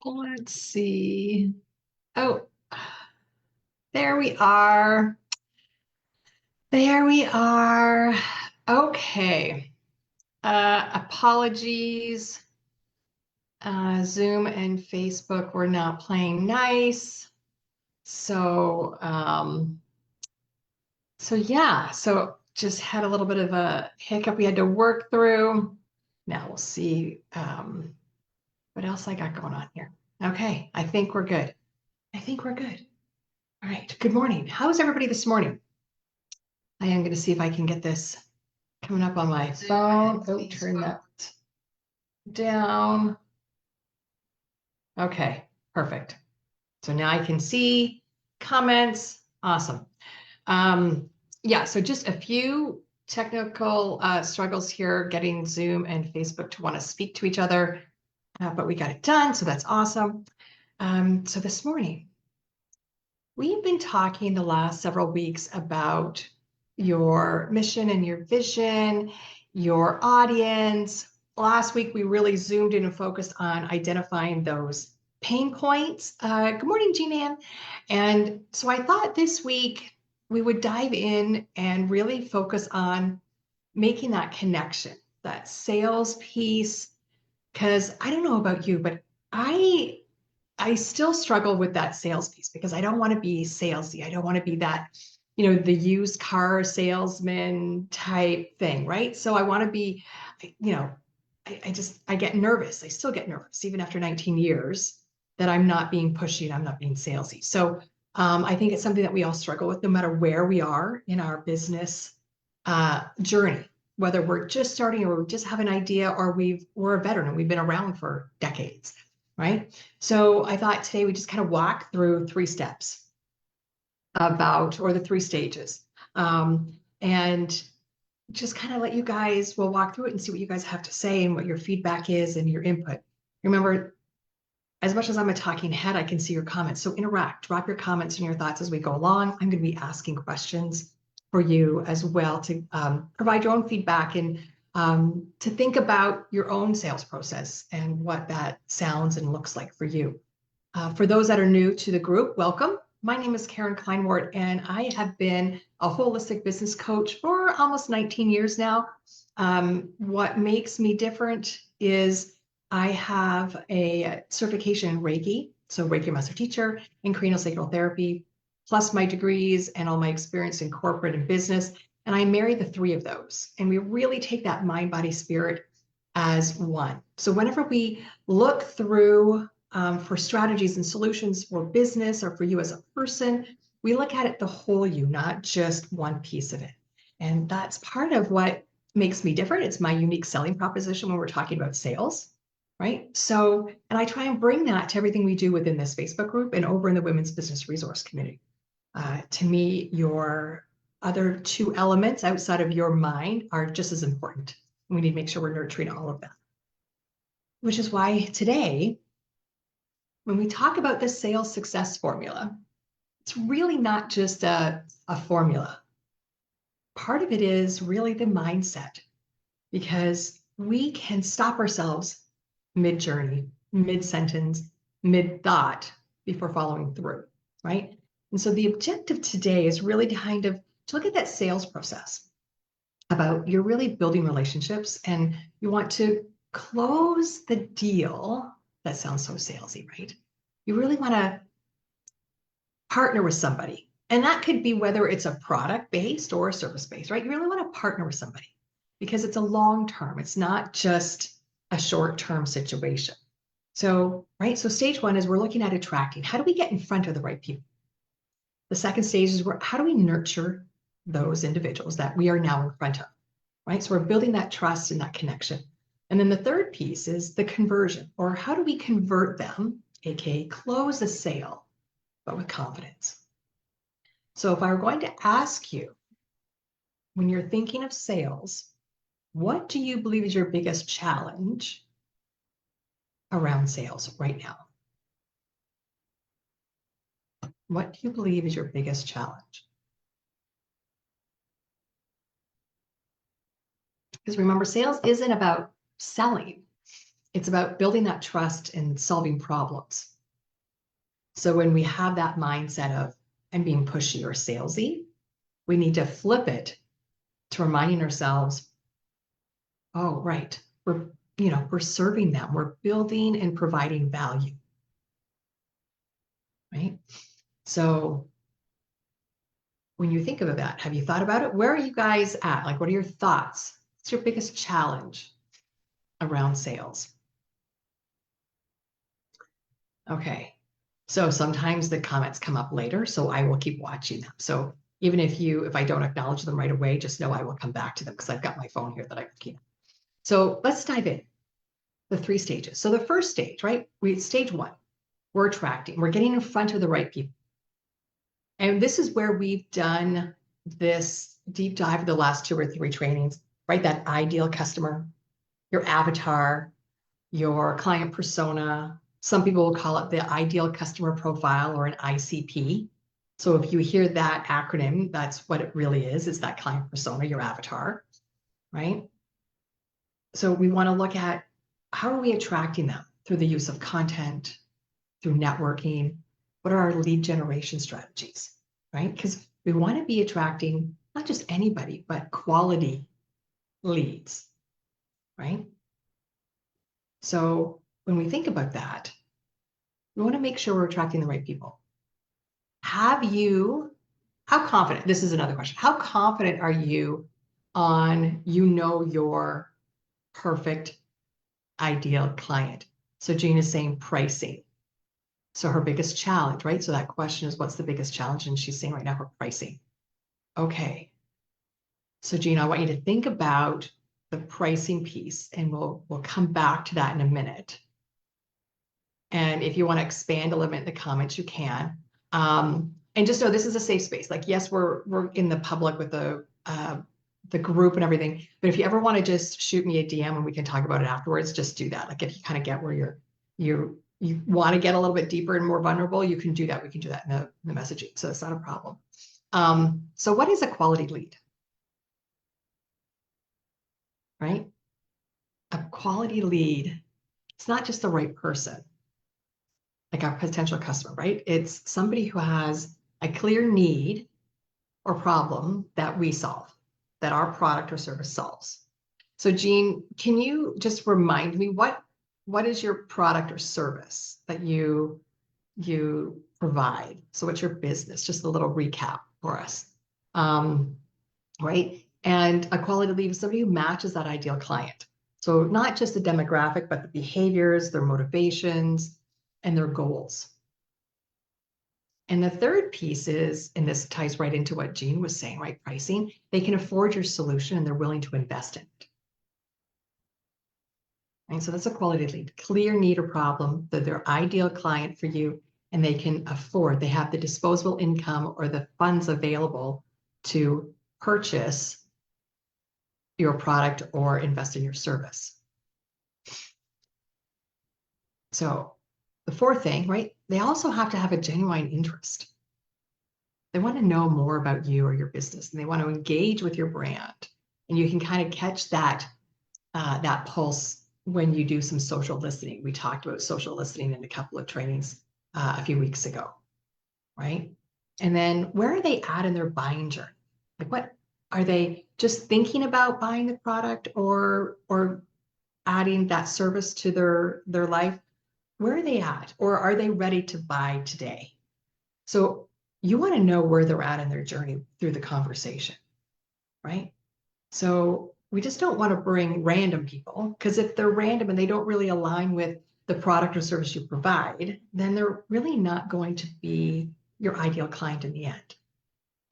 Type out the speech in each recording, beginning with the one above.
Let's see. Oh, there we are. There we are. Okay. Apologies. Zoom and Facebook were not playing nice. So yeah, so just had a little bit of a hiccup we had to work through. Now we'll see what else I got going on here. Okay, I think we're good. I think we're good. All right, good morning. How's everybody this morning? I am going to see if I can get this coming up on my phone. Oh, turn that down. Okay, perfect. So now I can see comments. Awesome. Yeah, so just a few technical struggles here getting Zoom and Facebook to want to speak to each other, but we got it done, so that's awesome. So this morning, we've been talking the last several weeks about your mission and your vision, your audience. Last week, we really zoomed in and focused on identifying those pain points. Good morning, Jean-Ann. And so I thought this week we would dive in and really focus on making that connection, that sales piece, because I don't know about you, but I still struggle with that sales piece because I don't want to be salesy. I don't want to be that, the used car salesman type thing, right? So I want to be, I get nervous. I still get nervous even after 19 years that I'm not being pushy and I'm not being salesy. So I think it's something that we all struggle with no matter where we are in our business journey, whether we're just starting or we just have an idea or we're a veteran and we've been around for decades. Right? So I thought today we just kind of walk through 3 steps or the 3 stages. And just kind of let you guys, we'll walk through it and see what you guys have to say and what your feedback is and your input. Remember, as much as I'm a talking head, I can see your comments. So interact, drop your comments and your thoughts as we go along. I'm going to be asking questions for you as well to provide your own feedback and to think about your own sales process and what that sounds and looks like for you. For those that are new to the group, welcome. My name is Karen Kleinwort, and I have been a holistic business coach for almost 19 years now. What makes me different is I have a certification in Reiki, so Reiki Master Teacher, and craniosacral therapy, plus my degrees and all my experience in corporate and business. And I marry the 3 of those. And we really take that mind, body, spirit as one. So whenever we look through for strategies and solutions for business or for you as a person, we look at it the whole you, not just one piece of it. And that's part of what makes me different. It's my unique selling proposition when we're talking about sales, right? So, and I try and bring that to everything we do within this Facebook group and over in the Women's Business Resource Community. To me, your other 2 elements outside of your mind are just as important. We need to make sure we're nurturing all of that. Which is why today, when we talk about the sales success formula, it's really not just a formula. Part of it is really the mindset, because we can stop ourselves mid-journey, mid-sentence, mid-thought before following through, right? And so the objective today is really to look at that sales process about you're really building relationships and you want to close the deal. That sounds so salesy, right? You really want to partner with somebody. And that could be whether it's a product-based or a service-based, right? You really want to partner with somebody because it's a long-term. It's not just a short-term situation. So, right, so stage 1 is we're looking at attracting. How do we get in front of the right people? The second stage is how do we nurture those individuals that we are now in front of, right? So we're building that trust and that connection. And then the third piece is the conversion, or how do we convert them, aka close a sale, but with confidence. So if I were going to ask you, when you're thinking of sales, what do you believe is your biggest challenge around sales right now? What do you believe is your biggest challenge? Because remember, sales isn't about selling. It's about building that trust and solving problems. So when we have that mindset of I'm being pushy or salesy, we need to flip it to reminding ourselves, oh, right, we're serving them, we're building and providing value, right? So when you think about that, have you thought about it? Where are you guys at? Like, what are your thoughts? What's your biggest challenge around sales? Okay. So sometimes the comments come up later, so I will keep watching them. So even if I don't acknowledge them right away, just know I will come back to them because I've got my phone here that I'm looking at. So let's dive in. The 3 stages. So the first stage, right? Stage 1, we're attracting, we're getting in front of the right people. And this is where we've done this deep dive of the last 2 or 3 trainings, right? That ideal customer, your avatar, your client persona. Some people will call it the ideal customer profile or an ICP. So if you hear that acronym, that's what it really is. It's that client persona, your avatar, right? So we want to look at how are we attracting them through the use of content, through networking? What are our lead generation strategies, right? Because we want to be attracting not just anybody, but quality leads, right? So when we think about that, we want to make sure we're attracting the right people. How confident, this is another question, how confident are you on your perfect ideal client? So Jean is saying pricing. So her biggest challenge, right? So that question is, what's the biggest challenge? And she's saying right now her pricing. Okay. So Jean, I want you to think about the pricing piece, and we'll come back to that in a minute. And if you want to expand a little bit in the comments, you can. And just know this is a safe space. Like, yes, we're in the public with the group and everything. But if you ever want to just shoot me a DM and we can talk about it afterwards, just do that. Like if you kind of get where you want to get a little bit deeper and more vulnerable, you can do that. We can do that in the messaging. So it's not a problem. So what is a quality lead? Right? A quality lead, it's not just the right person, like our potential customer, right? It's somebody who has a clear need or problem that we solve, that our product or service solves. So Jean, can you just remind me what is your product or service that you provide? So what's your business? Just a little recap for us. Right? And a quality lead is somebody who matches that ideal client. So not just the demographic, but the behaviors, their motivations, and their goals. And the third piece is, and this ties right into what Jean was saying, right? Pricing. They can afford your solution and they're willing to invest in it. And so that's a quality lead. Clear need or problem, that they're ideal client for you, and they can afford, they have the disposable income or the funds available to purchase your product or invest in your service. So the fourth thing, right? They also have to have a genuine interest. They want to know more about you or your business, and they want to engage with your brand. And you can kind of catch that pulse when you do some social listening. We talked about social listening in a couple of trainings a few weeks ago, right? And then where are they at in their buying journey? Like, what are they just thinking about buying the product or adding that service to their life? Where are they at? Or are they ready to buy today? So you want to know where they're at in their journey through the conversation, right? So we just don't want to bring random people, because if they're random and they don't really align with the product or service you provide, then they're really not going to be your ideal client in the end.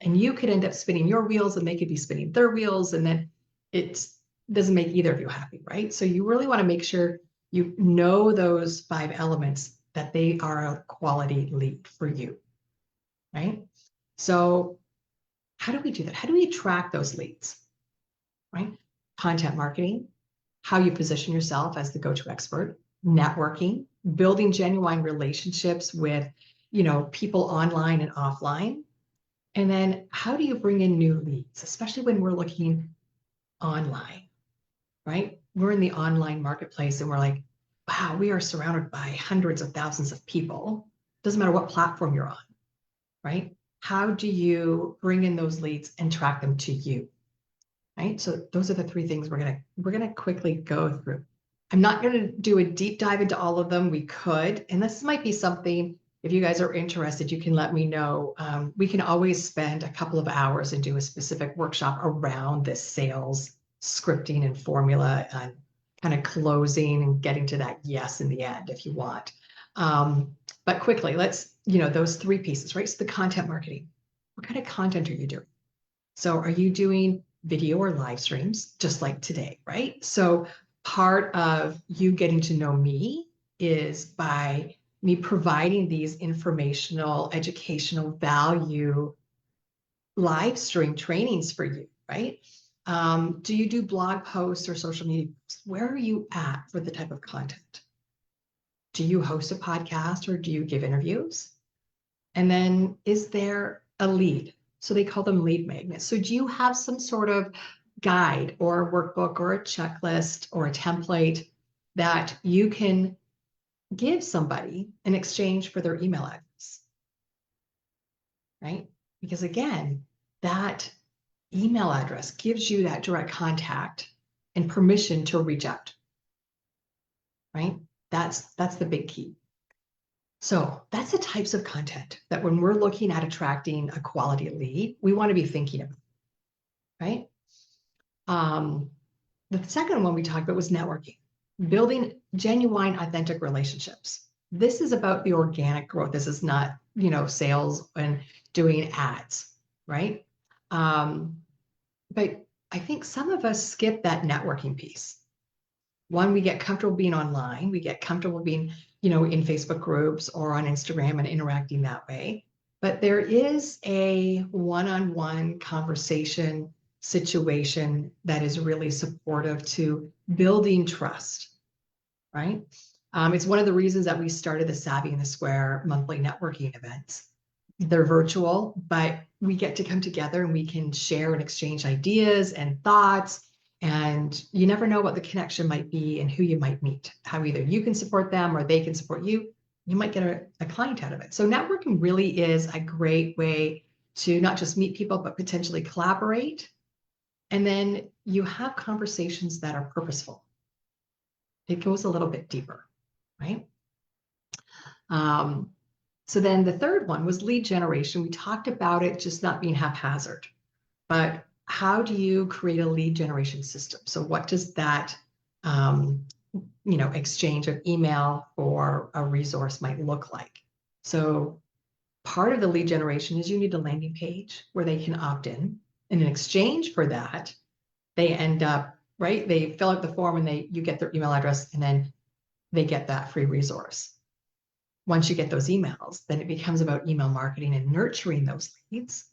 And you could end up spinning your wheels and they could be spinning their wheels, and then it doesn't make either of you happy, right? So you really want to make sure you know those 5 elements, that they are a quality lead for you, right? So how do we do that? How do we attract those leads, right? Content marketing, how you position yourself as the go-to expert, networking, building genuine relationships with, people online and offline. And then how do you bring in new leads, especially when we're looking online, right? We're in the online marketplace and we're like, wow, we are surrounded by hundreds of thousands of people. Doesn't matter what platform you're on, right? How do you bring in those leads and track them to you, right? So those are the three things we're gonna quickly go through. I'm not gonna do a deep dive into all of them. We could, and this might be something, if you guys are interested, you can let me know. We can always spend a couple of hours and do a specific workshop around this sales scripting and formula and kind of closing and getting to that yes in the end if you want. But quickly, let's, those three pieces, right? So the content marketing. What kind of content are you doing? So are you doing video or live streams just like today, right? So part of you getting to know me is by me providing these informational, educational value live stream trainings for you, right? Do you do blog posts or social media? Where are you at for the type of content? Do you host a podcast or do you give interviews? And then is there a lead? So they call them lead magnets. So do you have some sort of guide or a workbook or a checklist or a template that you can give somebody in exchange for their email address, right? Because again, that email address gives you that direct contact and permission to reach out, right? That's the big key. So that's the types of content that when we're looking at attracting a quality lead, we want to be thinking about, right? The second one we talked about was networking, building genuine, authentic relationships. This is about the organic growth. This is not, sales and doing ads, right? But I think some of us skip that networking piece. One, we get comfortable being online. We get comfortable being, in Facebook groups or on Instagram and interacting that way. But there is a one-on-one conversation situation that is really supportive to building trust, right? It's one of the reasons that we started the Savvy in the Square monthly networking events. They're virtual, but we get to come together and we can share and exchange ideas and thoughts. And you never know what the connection might be and who you might meet, how either you can support them or they can support you. You might get a client out of it. So networking really is a great way to not just meet people, but potentially collaborate. And then you have conversations that are purposeful. It goes a little bit deeper, right? So then the third one was lead generation. We talked about it just not being haphazard, but how do you create a lead generation system? So what does that, exchange of email for a resource might look like? So part of the lead generation is you need a landing page where they can opt in. And in exchange for that, they end up, right? They fill out the form and you get their email address and then they get that free resource. Once you get those emails, then it becomes about email marketing and nurturing those leads.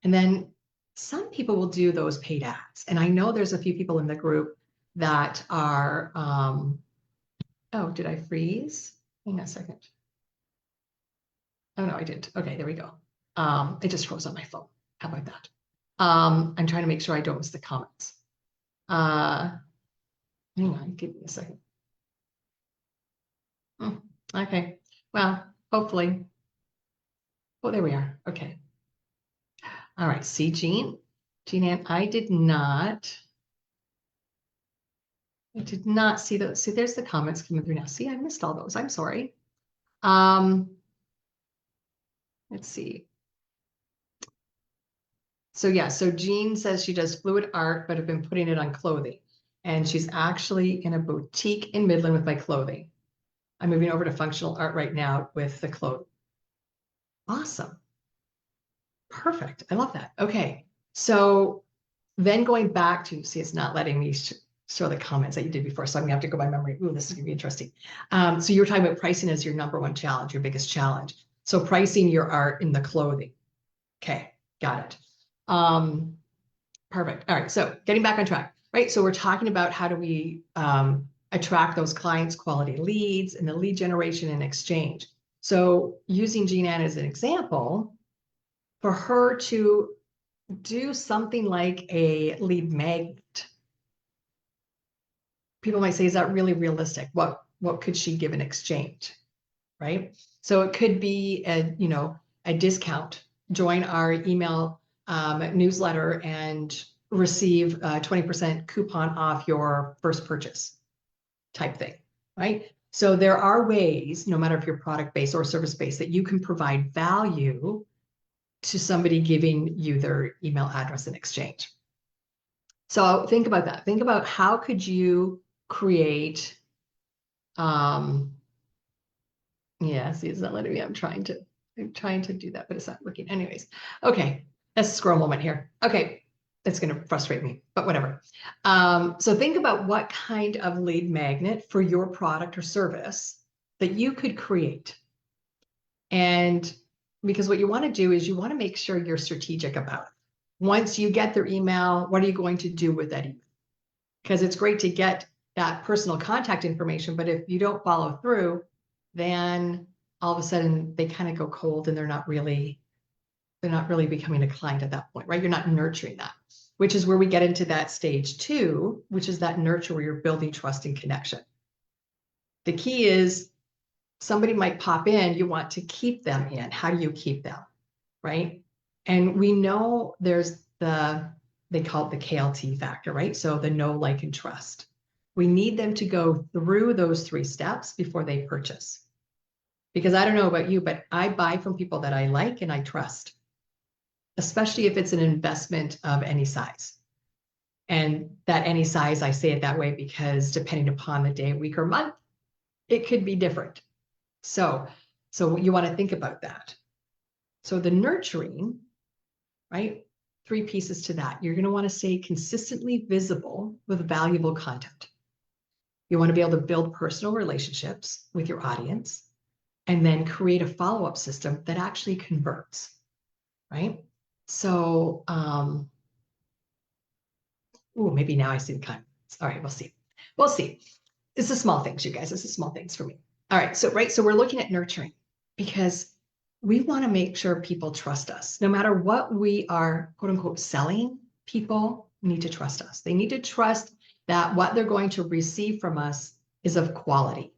And then some people will do those paid ads. And I know there's a few people in the group that are, oh, did I freeze? Hang on a second. Oh, no, I didn't. Okay, there we go. It just froze on my phone. How about that? I'm trying to make sure I don't miss the comments. Hang on, give me a second. Okay, well, hopefully. Oh, there we are. Okay. All right, see, Jean Ann, I did not see those. See, there's the comments coming through now. See, I missed all those. I'm sorry. Let's see. So yeah, so Jean says she does fluid art, but have been putting it on clothing. And she's actually in a boutique in Midland with my clothing. I'm moving over to functional art right now with the clothing. Awesome. Perfect. I love that. Okay. So then going back to, see, it's not letting me show the comments that you did before. So I'm gonna have to go by memory. Ooh, this is gonna be interesting. So you were talking about pricing as your number one challenge, your biggest challenge. So pricing your art in the clothing. Okay, got it. Perfect. All right. So getting back on track, right? So we're talking about how do we attract those clients, quality leads, and the lead generation and exchange. So using Jean Ann as an example, for her to do something like a lead magnet, people might say, is that really realistic? What could she give in exchange? Right? So it could be a discount. Join our email newsletter and receive a 20% coupon off your first purchase type thing, right? So there are ways, no matter if you're product-based or service-based, that you can provide value to somebody giving you their email address in exchange. So think about that. Think about how could you create, yeah, see, it's not letting me. I'm trying to do that, but it's not working. Anyways, okay, that's a squirrel moment here. Okay, that's going to frustrate me, but whatever. So think about what kind of lead magnet for your product or service that you could create. And because what you want to do is you want to make sure you're strategic about it. Once you get their email, what are you going to do with that email? Because it's great to get that personal contact information, but if you don't follow through, then all of a sudden they kind of go cold and they're not really becoming a client at that point, right? You're not nurturing that, which is where we get into that stage 2, which is that nurture where you're building trust and connection. The key is somebody might pop in, you want to keep them in. How do you keep them, right? And we know there's they call it the KLT factor, right? So the know, like, and trust. We need them to go through those 3 steps before they purchase. Because I don't know about you, but I buy from people that I like and I trust, especially if it's an investment of any size. And that any size, I say it that way because depending upon the day, week, or month, it could be different. So you want to think about that. So the nurturing, right? 3 pieces to that. You're going to want to stay consistently visible with valuable content. You want to be able to build personal relationships with your audience and then create a follow-up system that actually converts, right? So, maybe now I see the comments. All right, we'll see. We'll see. This is small things, you guys. This is small things for me. All right, so we're looking at nurturing because we want to make sure people trust us. No matter what we are, quote unquote, selling, people need to trust us. They need to trust that what they're going to receive from us is of quality,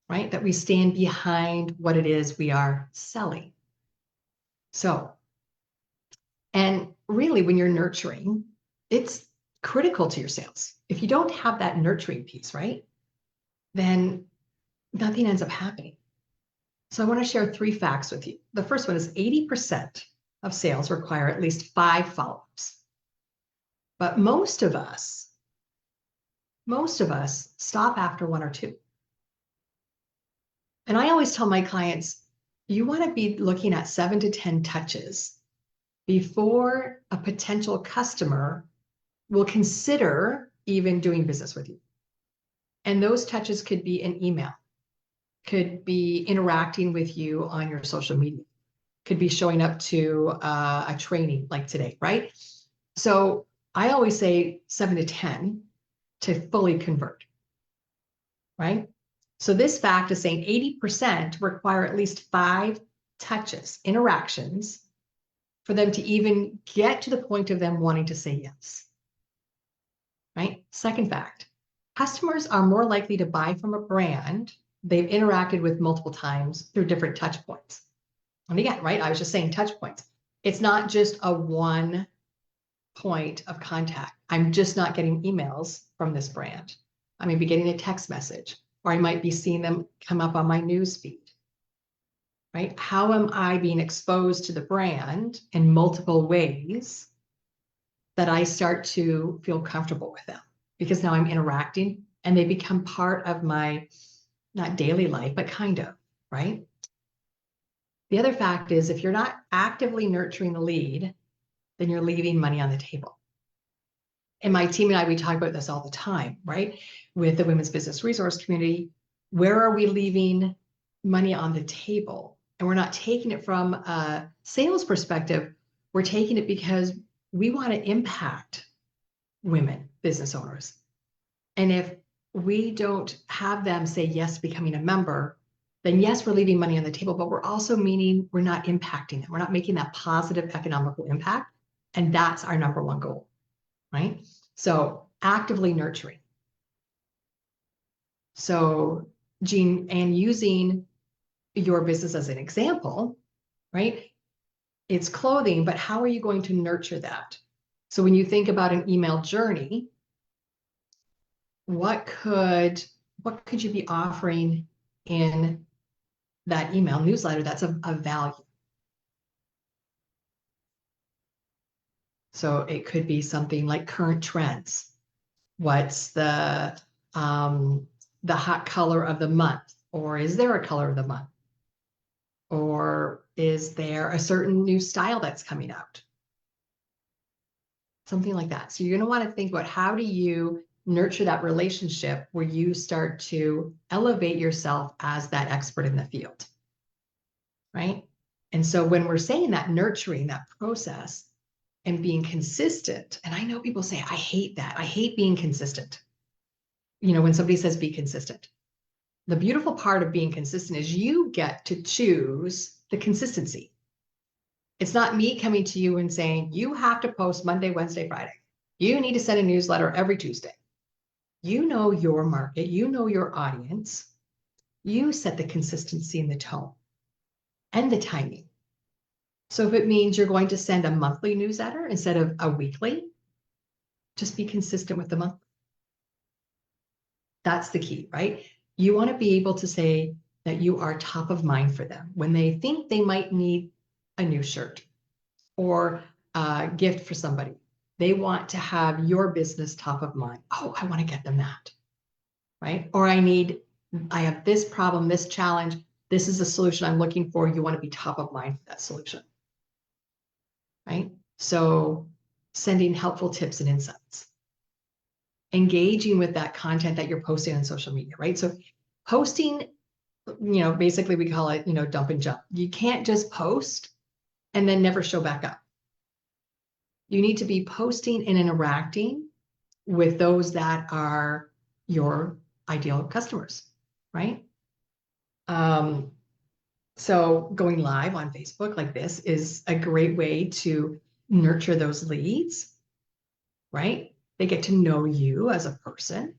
right? That we stand behind what it is we are selling. So, and really when you're nurturing, it's critical to your sales. If you don't have that nurturing piece, right, then nothing ends up happening. So I want to share 3 facts with you. The first one is 80% of sales require at least 5 follow-ups. But most of us stop after 1 or 2. And I always tell my clients, you want to be looking at 7 to 10 touches before a potential customer will consider even doing business with you. And those touches could be an email, could be interacting with you on your social media, could be showing up to a training like today, right? So I always say 7 to 10 to fully convert, right? So this fact is saying 80% require at least 5 touches, interactions, for them to even get to the point of them wanting to say yes, right? Second fact, customers are more likely to buy from a brand they've interacted with multiple times through different touch points. And again, right, I was just saying touch points. It's not just a one point of contact. I'm just not getting emails from this brand. I may be getting a text message, or I might be seeing them come up on my news feed, right? How am I being exposed to the brand in multiple ways that I start to feel comfortable with them? Because now I'm interacting and they become part of my, not daily life, but kind of, right? The other fact is if you're not actively nurturing the lead, then you're leaving money on the table. And my team and I, we talk about this all the time, right? With the Women's Business Resource Community, where are we leaving money on the table? And we're not taking it from a sales perspective. We're taking it because we want to impact women business owners. And if we don't have them say yes, becoming a member, then yes, we're leaving money on the table, but we're also meaning we're not impacting them. We're not making that positive economical impact. And that's our number one goal, right? So actively nurturing. So, Jean, and using your business as an example, right? It's clothing, but how are you going to nurture that? So when you think about an email journey, what could you be offering in that email newsletter that's of value? So it could be something like current trends. What's the hot color of the month? Or is there a color of the month? Or is there a certain new style that's coming out? Something like that. So you're going to want to think about, how do you nurture that relationship where you start to elevate yourself as that expert in the field, right? And so when we're saying that, nurturing that process and being consistent, and I know people say, I hate that. I hate being consistent. You know, when somebody says be consistent, the beautiful part of being consistent is you get to choose the consistency. It's not me coming to you and saying, you have to post Monday, Wednesday, Friday. You need to send a newsletter every Tuesday. You know your market, you know your audience. You set the consistency and the tone and the timing. So if it means you're going to send a monthly newsletter instead of a weekly, just be consistent with the month. That's the key, right? You want to be able to say that you are top of mind for them when they think they might need a new shirt or a gift for somebody. They want to have your business top of mind. Oh, I want to get them that, right? Or I have this problem, this challenge. This is a solution I'm looking for. You want to be top of mind for that solution, right? So sending helpful tips and insights, engaging with that content that you're posting on social media, right? So posting, basically we call it, dump and jump. You can't just post and then never show back up. You need to be posting and interacting with those that are your ideal customers, right? So going live on Facebook like this is a great way to nurture those leads, right? They get to know you as a person.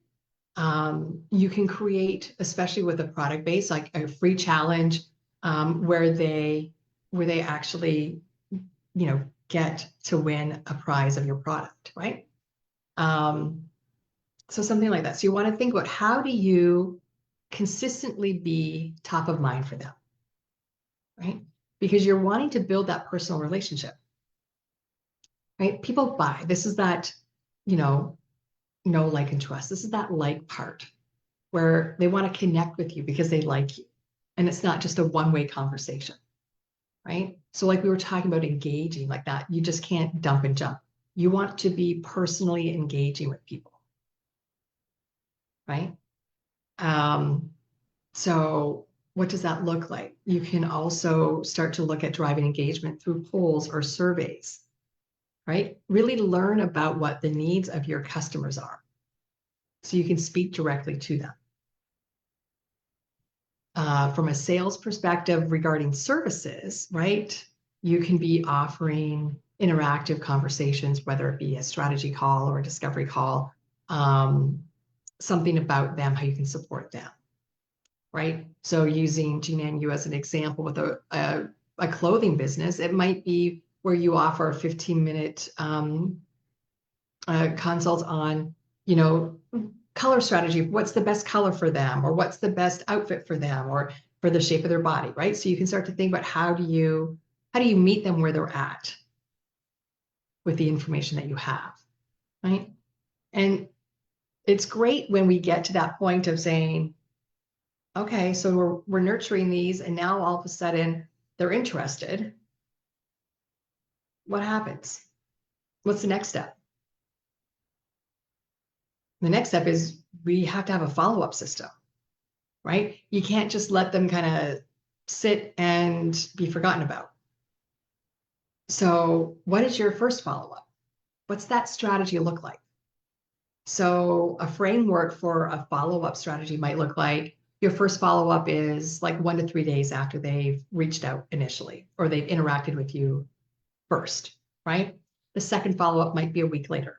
You can create, especially with a product base, like a free challenge where they actually, get to win a prize of your product, right? So something like that. So you want to think about, how do you consistently be top of mind for them, right? Because you're wanting to build that personal relationship, right? People buy. This is that, know, like, and trust. This is that like part where they want to connect with you because they like you. And it's not just a one-way conversation, right? So like we were talking about engaging like that, you just can't dump and jump. You want to be personally engaging with people, right? So what does that look like? You can also start to look at driving engagement through polls or surveys, right? Really learn about what the needs of your customers are so you can speak directly to them. From a sales perspective regarding services, right? You can be offering interactive conversations, whether it be a strategy call or a discovery call, something about them, how you can support them, right? So using Gina and you as an example with a clothing business, it might be where you offer a 15-minute consult on, color strategy. What's the best color for them, or what's the best outfit for them, or for the shape of their body, right? So you can start to think about, how do you meet them where they're at with the information that you have, right? And it's great when we get to that point of saying, okay, so we're nurturing these, and now all of a sudden they're interested. What happens? What's the next step? The next step is we have to have a follow-up system, right? You can't just let them kind of sit and be forgotten about. So what is your first follow-up? What's that strategy look like? So a framework for a follow-up strategy might look like, your first follow-up is like 1 to 3 days after they've reached out initially, or they've interacted with you first, right? The second follow-up might be a week later,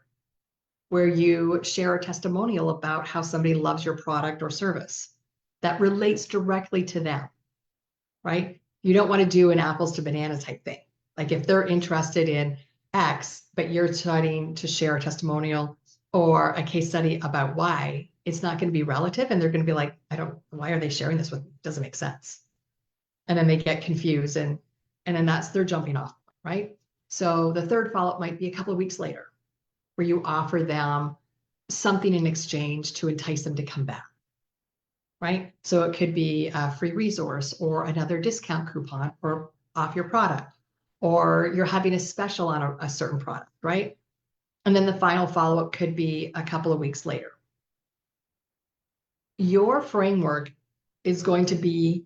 where you share a testimonial about how somebody loves your product or service that relates directly to them, right? You don't want to do an apples to banana type thing. Like if they're interested in X, but you're starting to share a testimonial or a case study about Y, it's not going to be relative. And they're going to be like, why are they sharing this with me? It doesn't make sense. And then they get confused and then that's their jumping off, right? So the third follow-up might be a couple of weeks later where you offer them something in exchange to entice them to come back, right? So it could be a free resource or another discount coupon or off your product, or you're having a special on a certain product, right? And then the final follow-up could be a couple of weeks later. Your framework is going to be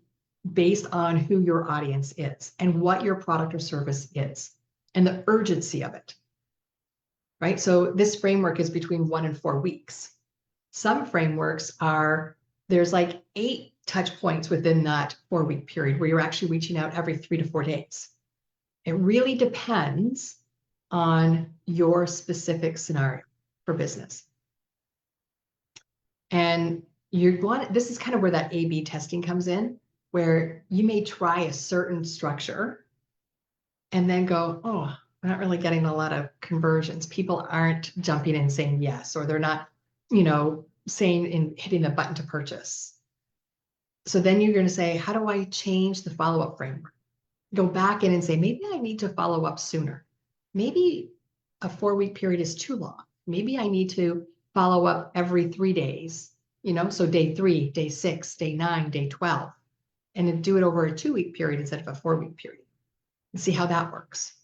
based on who your audience is and what your product or service is and the urgency of it, right? So this framework is between 1 and 4 weeks. Some frameworks there's like 8 touch points within that 4-week period where you're actually reaching out every 3 to 4 days. It really depends on your specific scenario for business. And this is kind of where that A/B testing comes in, where you may try a certain structure and then go, oh, we're not really getting a lot of conversions. People aren't jumping in saying yes, or they're not, saying and hitting the button to purchase. So then you're going to say, how do I change the follow-up framework? Go back in and say, maybe I need to follow up sooner. Maybe a 4-week period is too long. Maybe I need to follow up every 3 days, so day 3, day 6, day 9, day 12, and then do it over a 2-week period instead of a 4-week period and see how that works.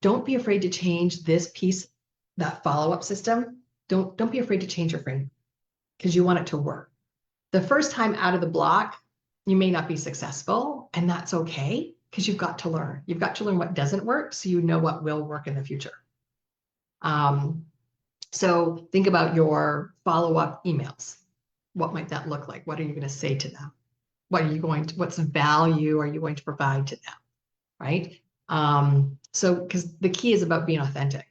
Don't be afraid to change this piece, that follow-up system. Don't be afraid to change your framework because you want it to work. The first time out of the block, you may not be successful, and that's okay because you've got to learn. You've got to learn what doesn't work so you know what will work in the future. So think about your follow-up emails. What might that look like? What are you going to say to them? What's the value are you going to provide to them, right? So because the key is about being authentic.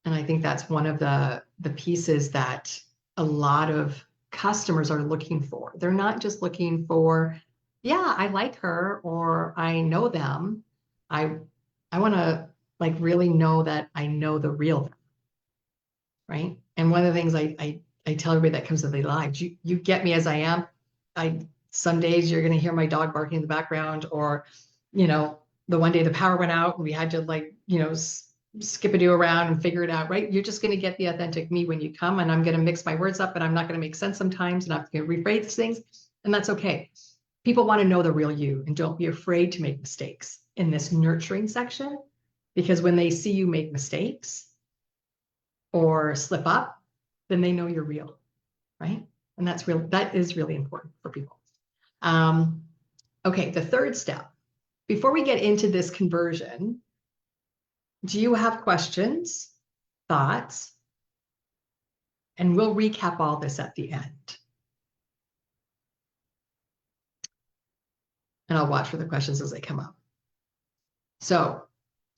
And I think that's one of the pieces that a lot of customers are looking for. They're not just looking for, yeah, I like her or I know them. I want to really know that I know the real them, right? And one of the things I tell everybody that comes to the lives, you get me as I am. Some days you're going to hear my dog barking in the background, or, the one day the power went out and we had to skip-a-doo around and figure it out, right? You're just going to get the authentic me when you come, and I'm going to mix my words up and I'm not going to make sense sometimes, and I'm going to rephrase things, and that's okay. People want to know the real you, and don't be afraid to make mistakes in this nurturing section, because when they see you make mistakes or slip up, then they know you're real, right? And that is really important for people. Okay, the third step. Before we get into this conversion, do you have questions, thoughts? And we'll recap all this at the end. And I'll watch for the questions as they come up. So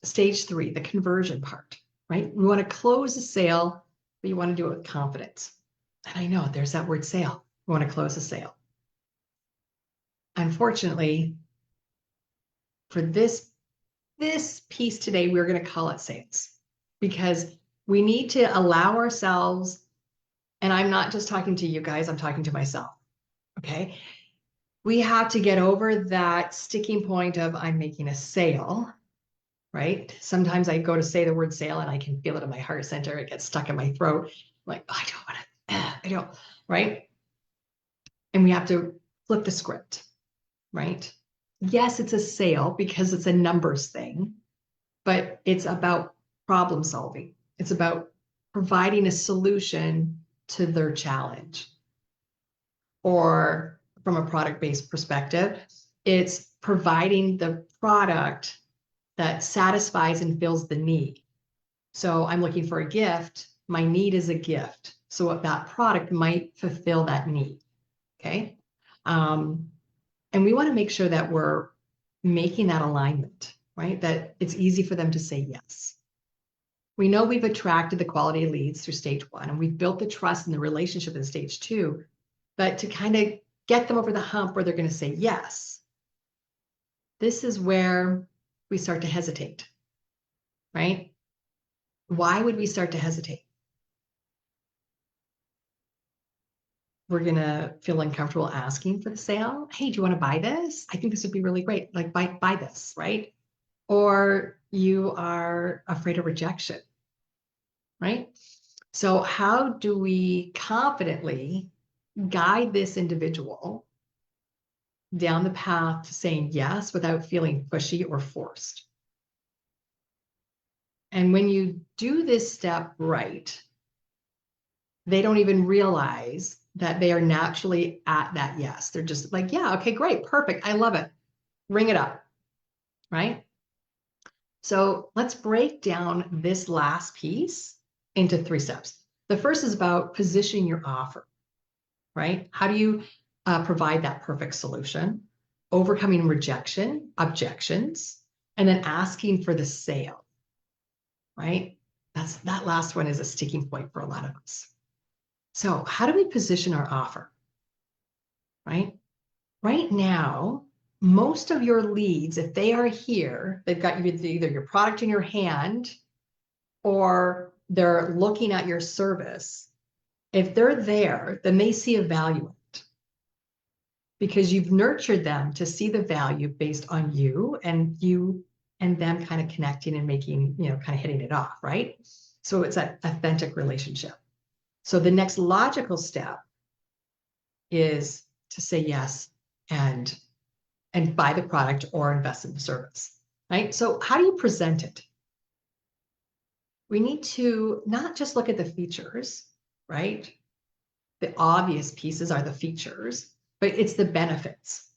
stage 3, the conversion part, right? We want to close a sale, but you want to do it with confidence. And I know there's that word sale. We want to close a sale. Unfortunately, for this piece today, we're going to call it sales, because we need to allow ourselves, and I'm not just talking to you guys, I'm talking to myself, okay? We have to get over that sticking point of I'm making a sale, right? Sometimes I go to say the word sale and I can feel it in my heart center. It gets stuck in my throat. I'm like, oh, I don't, right? And we have to flip the script, right? Yes, it's a sale because it's a numbers thing, but it's about problem solving. It's about providing a solution to their challenge. Or from a product-based perspective, it's providing the product that satisfies and fills the need. So I'm looking for a gift. My need is a gift. So what that product might fulfill that need, okay? And we want to make sure that we're making that alignment, right? That it's easy for them to say yes. We know we've attracted the quality leads through stage 1, and we've built the trust and the relationship in stage 2, but to kind of get them over the hump where they're going to say yes, this is where we start to hesitate, right? Why would we start to hesitate? We're going to feel uncomfortable asking for the sale. Hey, do you want to buy this? I think this would be really great. Like, buy this, right? Or you are afraid of rejection, right? So how do we confidently guide this individual down the path to saying yes without feeling pushy or forced? And when you do this step right, they don't even realize that they are naturally at that yes. They're just like, yeah, okay, great, perfect. I love it. Ring it up, right? So let's break down this last piece into 3 steps. The first is about positioning your offer, right? How do you provide that perfect solution, overcoming rejection, objections, and then asking for the sale, right? That last one is a sticking point for a lot of us. So how do we position our offer, right? Right now, most of your leads, if they are here, they've got either your product in your hand or they're looking at your service. If they're there, then they see a value in it because you've nurtured them to see the value based on you and them kind of connecting and making, kind of hitting it off, right? So it's that authentic relationship. So the next logical step is to say yes and buy the product or invest in the service, right? So how do you present it? We need to not just look at the features, right? The obvious pieces are the features, but it's the benefits.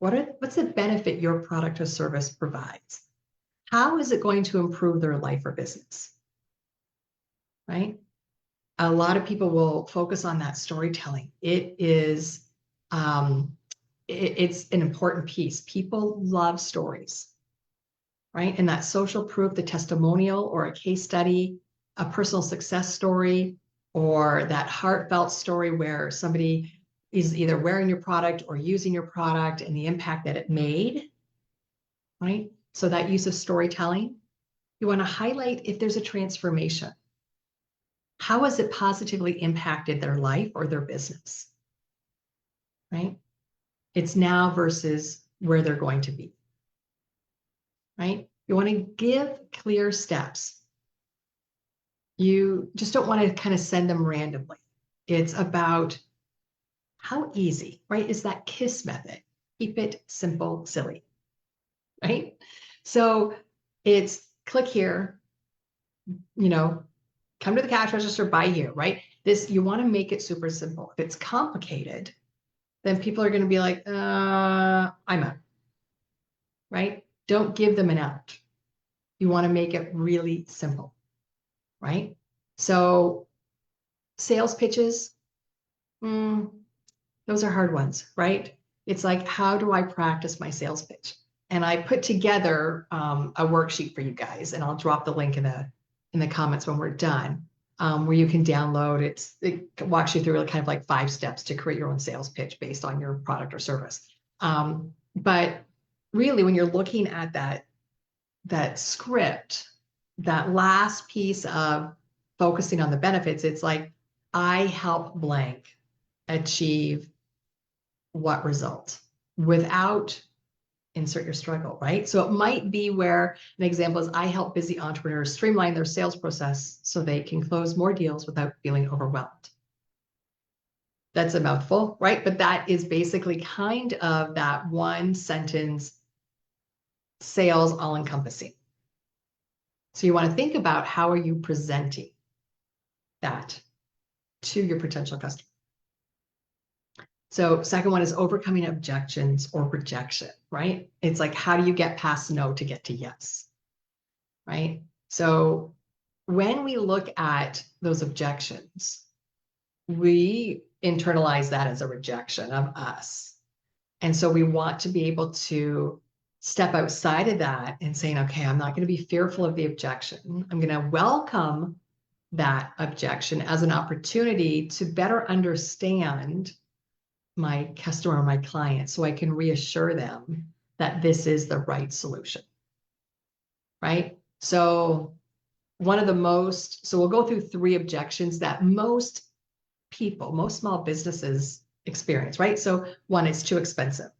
What's the benefit your product or service provides? How is it going to improve their life or business, right? A lot of people will focus on that storytelling. It is, it's an important piece. People love stories, right? And that social proof, the testimonial or a case study, a personal success story, or that heartfelt story where somebody is either wearing your product or using your product and the impact that it made, right? So that use of storytelling, you want to highlight if there's a transformation. How has it positively impacted their life or their business, right? It's now versus where they're going to be, right? You want to give clear steps. You just don't want to kind of send them randomly. It's about how easy, right? Is that KISS method. Keep it simple, silly, right? So it's click here, come to the cash register, buy here, right? You want to make it super simple. If it's complicated, then people are going to be like, I'm out, right? Don't give them an out. You want to make it really simple, right? So sales pitches, those are hard ones, right? It's like, how do I practice my sales pitch? And I put together a worksheet for you guys, and I'll drop the link in the comments when we're done, where you can download it. It walks you through really kind of like 5 steps to create your own sales pitch based on your product or service. But really, when you're looking at that script, that last piece of focusing on the benefits, it's like, I help blank achieve what result without insert your struggle, right? So it might be where an example is, I help busy entrepreneurs streamline their sales process so they can close more deals without feeling overwhelmed. That's a mouthful, right? But that is basically kind of that one sentence sales all encompassing. So you want to think about, how are you presenting that to your potential customer? So second one is overcoming objections or rejection, right? It's like, how do you get past no to get to yes, right? So when we look at those objections, we internalize that as a rejection of us. And so we want to be able to step outside of that and saying, okay, I'm not going to be fearful of the objection. I'm going to welcome that objection as an opportunity to better understand my customer, my client, so I can reassure them that this is the right solution, right? So we'll go through 3 objections that most people, most small businesses experience, right? So 1, it's too expensive,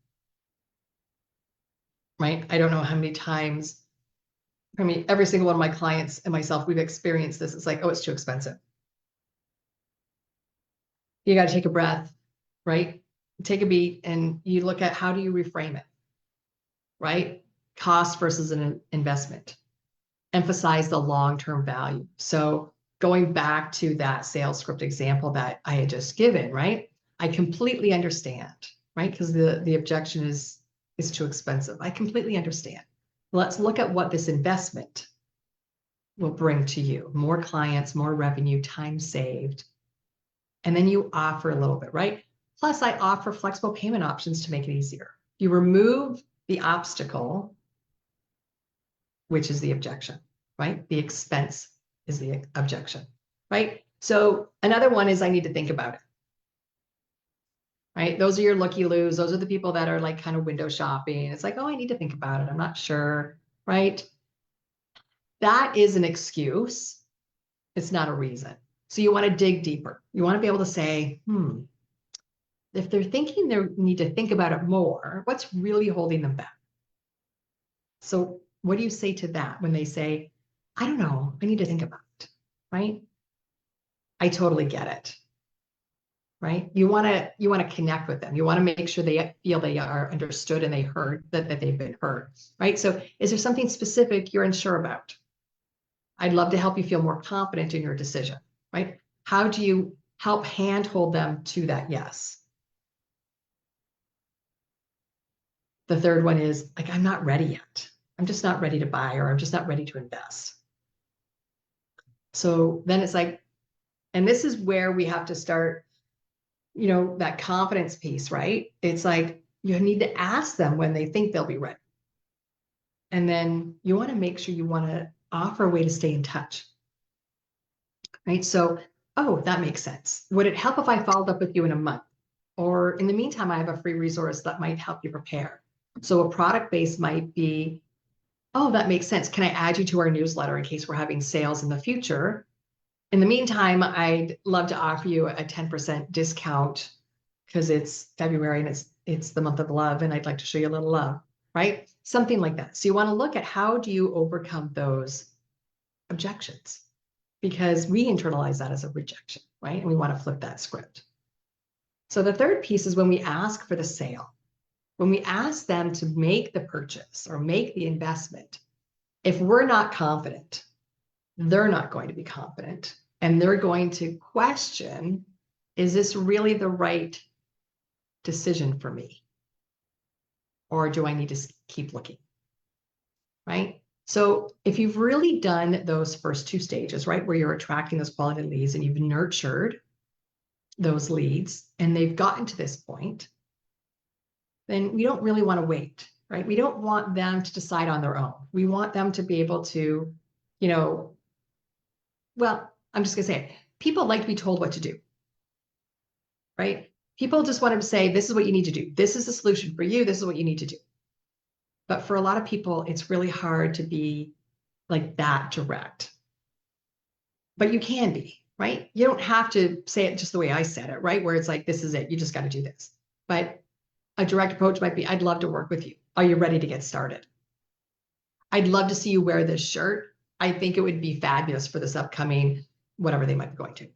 right? I don't know how many times, every single one of my clients and myself, we've experienced this. It's like, oh, it's too expensive. You got to take a breath, right? Take a beat and you look at how do you reframe it, right? Cost versus an investment. Emphasize the long-term value. So going back to that sales script example that I had just given, right? I completely understand, right? Because the objection is too expensive. I completely understand. Let's look at what this investment will bring to you. More clients, more revenue, time saved. And then you offer a little bit, right? Plus, I offer flexible payment options to make it easier. You remove the obstacle, which is the objection, right? The expense is the objection, right? So another one is I need to think about it, right? Those are your looky-loos. Those are the people that are like kind of window shopping. It's like, oh, I need to think about it. I'm not sure, right? That is an excuse. It's not a reason. So you want to dig deeper. You want to be able to say, if they're thinking they need to think about it more, what's really holding them back? So what do you say to that when they say, I don't know, I need to think about it, right? I totally get it, right? You want to connect with them. You want to make sure they feel they are understood and they heard that they've been heard, right? So is there something specific you're unsure about? I'd love to help you feel more confident in your decision, right? How do you help handhold them to that yes? The third one is like, I'm not ready yet. I'm just not ready to buy, or I'm just not ready to invest. So then it's like, and this is where we have to start, that confidence piece, right? It's like, you need to ask them when they think they'll be ready. And then you want to make sure you want to offer a way to stay in touch, right? So, oh, that makes sense. Would it help if I followed up with you in a month? Or in the meantime, I have a free resource that might help you prepare. So a product base might be, oh, that makes sense. Can I add you to our newsletter in case we're having sales in the future? In the meantime, I'd love to offer you a 10% discount because it's February and it's the month of love, and I'd like to show you a little love, right? Something like that. So you want to look at how do you overcome those objections, because we internalize that as a rejection, right? And we want to flip that script. So the third piece is when we ask for the sale. When we ask them to make the purchase or make the investment, if we're not confident, they're not going to be confident, and they're going to question, is this really the right decision for me? Or do I need to keep looking? Right? So if you've really done those first 2 stages, right, where you're attracting those quality leads and you've nurtured those leads and they've gotten to this point, then we don't really want to wait, right? We don't want them to decide on their own. We want them to be able to, well, I'm just going to say it. People like to be told what to do, right? People just want to say, this is what you need to do. This is the solution for you. This is what you need to do. But for a lot of people, it's really hard to be like that direct. But you can be, right? You don't have to say it just the way I said it, right? Where it's like, this is it. You just got to do this. But a direct approach might be, I'd love to work with you. Are you ready to get started? I'd love to see you wear this shirt. I think it would be fabulous for this upcoming, whatever they might be going to,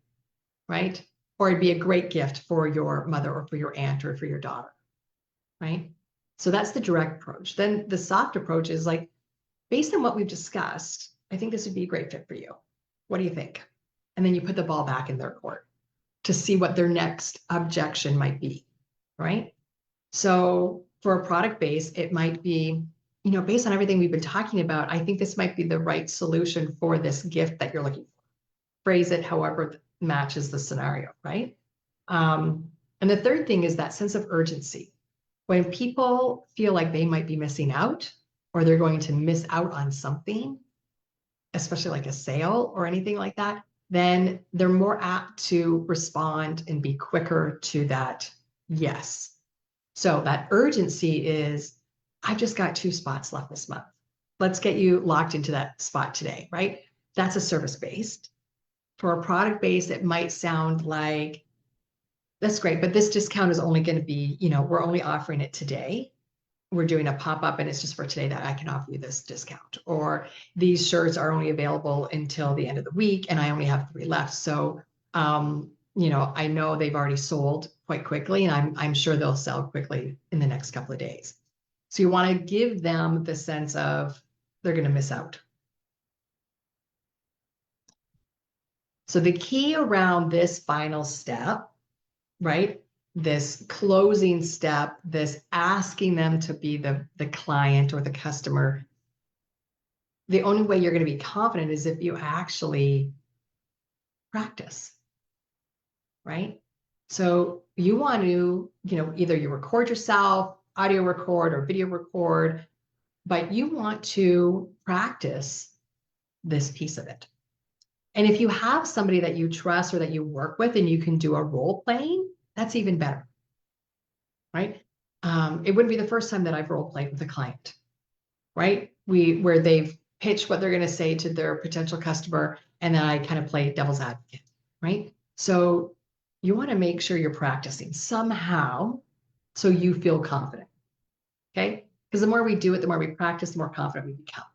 right? Or it'd be a great gift for your mother or for your aunt or for your daughter, right? So that's the direct approach. Then the soft approach is like, based on what we've discussed, I think this would be a great fit for you. What do you think? And then you put the ball back in their court to see what their next objection might be, right? So for a product base, it might be, based on everything we've been talking about, I think this might be the right solution for this gift that you're looking for. Phrase it however matches the scenario, right? And the third thing is that sense of urgency. When people feel like they might be missing out or they're going to miss out on something, especially like a sale or anything like that, then they're more apt to respond and be quicker to that yes. So that urgency is, I've just got 2 spots left this month. Let's get you locked into that spot today, right? That's a service-based. For a product-based, it might sound like, that's great, but this discount is only going to be, we're only offering it today. We're doing a pop-up and it's just for today that I can offer you this discount. Or these shirts are only available until the end of the week and I only have 3 left. So, I know they've already sold quite quickly and I'm sure they'll sell quickly in the next couple of days. So you want to give them the sense of they're going to miss out. So the key around this final step, right? This closing step, this asking them to be the client or the customer, the only way you're going to be confident is if you actually practice, right? So you want to, either you record yourself, audio record or video record, but you want to practice this piece of it. And if you have somebody that you trust or that you work with and you can do a role playing, that's even better, right? It wouldn't be the first time that I've role played with a client, right? Where they've pitched what they're going to say to their potential customer, and then I kind of play devil's advocate, right? So you want to make sure you're practicing somehow so you feel confident, okay? Because the more we do it, the more we practice, the more confident we become.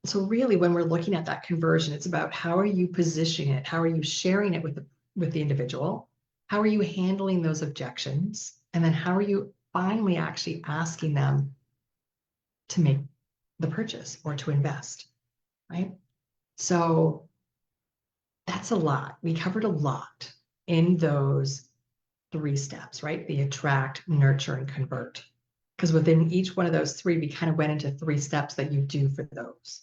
So really, when we're looking at that conversion, it's about how are you positioning it? How are you sharing it with the individual? How are you handling those objections? And then how are you finally actually asking them to make the purchase or to invest, right? So that's a lot. We covered a lot in those 3 steps, right? The attract, nurture, and convert. Because within each one of those 3, we kind of went into 3 steps that you do for those.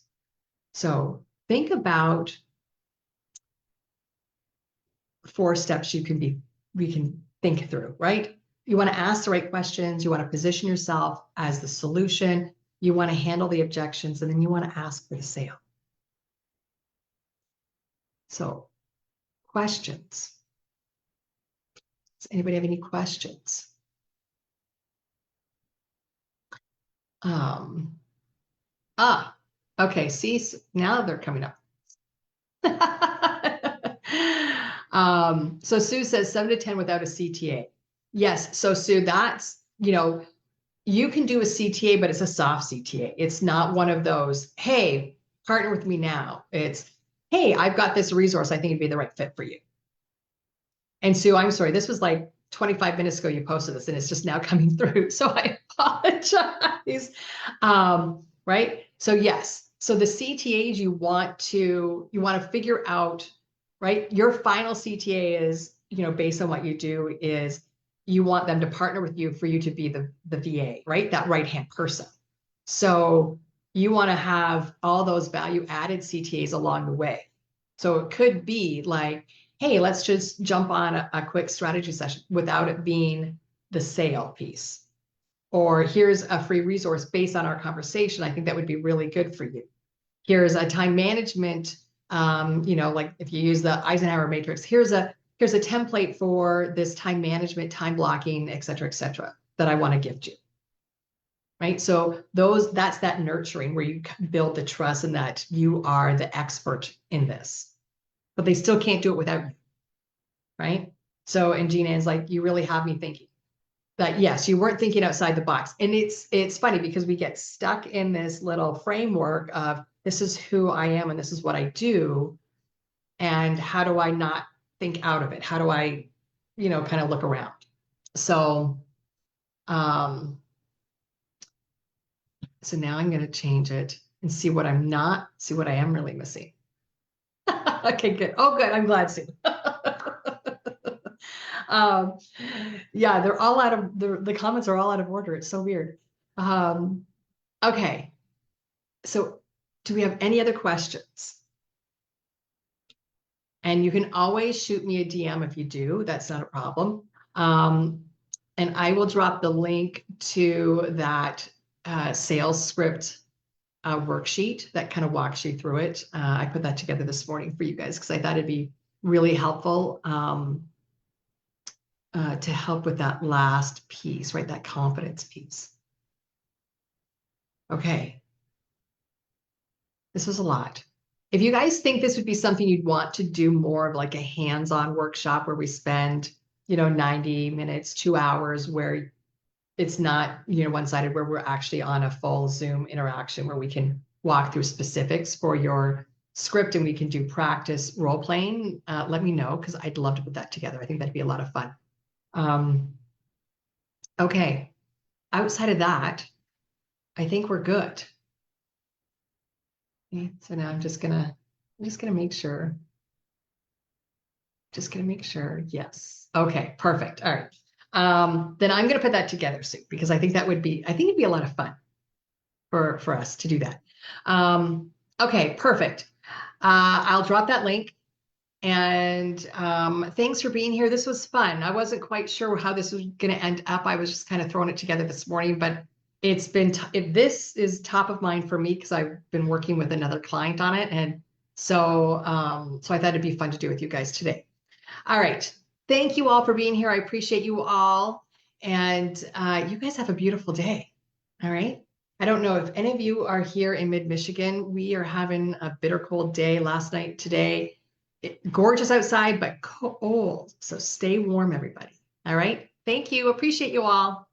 So think about 4 steps we can think through, right? You want to ask the right questions. You want to position yourself as the solution. You want to handle the objections, and then you want to ask for the sale. So questions. Does anybody have any questions? Okay, see, now they're coming up. So Sue says 7 to 10 without a CTA. Yes, so Sue, that's, you can do a CTA, but it's a soft CTA. It's not one of those, hey, partner with me now. It's, hey, I've got this resource. I think it'd be the right fit for you. And Sue, I'm sorry, this was like 25 minutes ago you posted this and it's just now coming through. So I apologize. Right? So yes. So the CTAs you want to figure out, right? Your final CTA is, based on what you do is you want them to partner with you for you to be the VA, right? That right-hand person. So you want to have all those value added CTAs along the way. So it could be like, hey, let's just jump on a quick strategy session without it being the sale piece. Or here's a free resource based on our conversation. I think that would be really good for you. Here's a time management, like if you use the Eisenhower matrix, here's a template for this time management, time blocking, et cetera, that I want to gift you. Right. So that's that nurturing where you build the trust and that you are the expert in this, but they still can't do it without you. Right. So, and Gina is like, you really have me thinking. That yes, you weren't thinking outside the box. And it's funny because we get stuck in this little framework of this is who I am and this is what I do. And how do I not think out of it? How do I, kind of look around? So, so now I'm going to change it and see what I am really missing. Okay, good. Oh, good. I'm glad, Sue. Yeah, they're all out of the comments are all out of order. It's so weird. Okay. So do we have any other questions? And you can always shoot me a DM if you do. That's not a problem. And and I will drop the link to that sales script worksheet that kind of walks you through it. I put that together this morning for you guys because I thought it'd be really helpful to help with that last piece, right? That confidence piece. Okay. This was a lot. If you guys think this would be something you'd want to do more of like a hands-on workshop where we spend, 90 minutes, 2 hours, where it's not, one-sided, where we're actually on a full Zoom interaction where we can walk through specifics for your script and we can do practice role playing, let me know, because I'd love to put that together. I think that'd be a lot of fun. Okay. Outside of that, I think we're good. Okay, so now I'm just gonna make sure. Yes. Okay, perfect. All right. Then I'm gonna put that together soon because I think it'd be a lot of fun for us to do that. Okay, perfect. I'll drop that link. And thanks for being here. This was fun. I wasn't quite sure how this was going to end up. I was just kind of throwing it together this morning, but it's been, this is top of mind for me because I've been working with another client on it. And so, so I thought it'd be fun to do with you guys today. All right. Thank you all for being here. I appreciate you all. And you guys have a beautiful day. All right. I don't know if any of you are here in mid-Michigan. We are having a bitter cold day last night, today. Gorgeous outside, but cold. So stay warm, everybody. All right. Thank you. Appreciate you all.